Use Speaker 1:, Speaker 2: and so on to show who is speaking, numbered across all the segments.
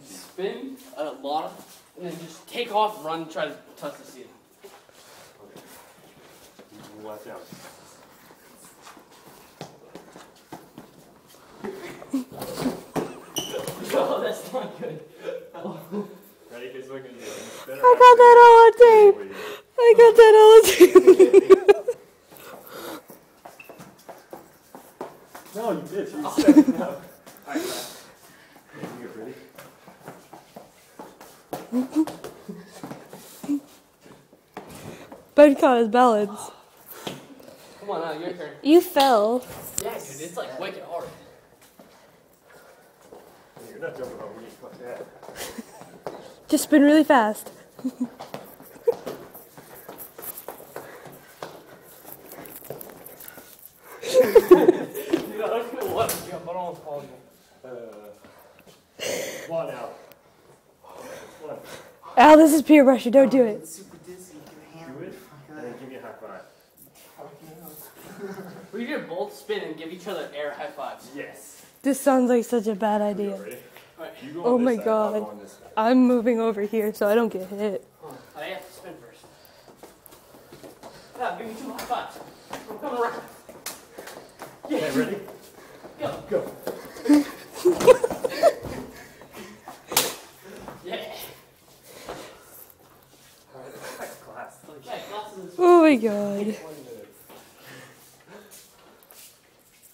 Speaker 1: spin a lot, and then just take off, run, try to touch the ceiling.
Speaker 2: Okay. Watch out.
Speaker 1: Oh, that's not good.
Speaker 2: Ready? Here's what we're gonna do.
Speaker 3: I got that all on tape. I got that all on tape.
Speaker 2: No, you did. You set it up. Alright, you get ready?
Speaker 3: Ben caught his balance.
Speaker 1: Come on, now, your turn.
Speaker 3: You fell.
Speaker 1: Yeah, dude, it's like wicked hard.
Speaker 2: You're not jumping over me like that.
Speaker 3: Just spin really fast.
Speaker 1: Dude, I don't know what to jump, but I don't fall you.
Speaker 2: Come on now. Come on.
Speaker 3: Al, this is peer pressure. Don't do it.
Speaker 4: It's super dizzy. Get your hand.
Speaker 2: Do it, and then give me a high five.
Speaker 1: We should both spin and give each other air high fives.
Speaker 2: Yes.
Speaker 3: This sounds like such a bad
Speaker 2: You
Speaker 3: idea.
Speaker 2: ready?
Speaker 1: Alright.
Speaker 2: You go
Speaker 3: Oh
Speaker 2: on
Speaker 3: my
Speaker 2: this side, I'll
Speaker 3: God.
Speaker 2: go on this side.
Speaker 3: I'm moving over here so I don't get hit.
Speaker 1: I have to spin first. Yeah, give me 2 high fives. I'm coming around.
Speaker 2: Okay, ready?
Speaker 1: Go.
Speaker 2: Go.
Speaker 1: Yeah.
Speaker 2: Class.
Speaker 1: Okay, glasses this way.
Speaker 3: Oh my God.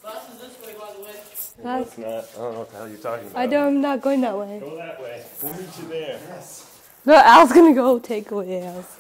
Speaker 1: Glasses this way, by the way.
Speaker 2: No, it's not. I don't know what the hell you're talking about.
Speaker 3: I'm not going that way.
Speaker 2: Go that way. We'll meet you there. Yes.
Speaker 3: No, Al's gonna go take away Al's.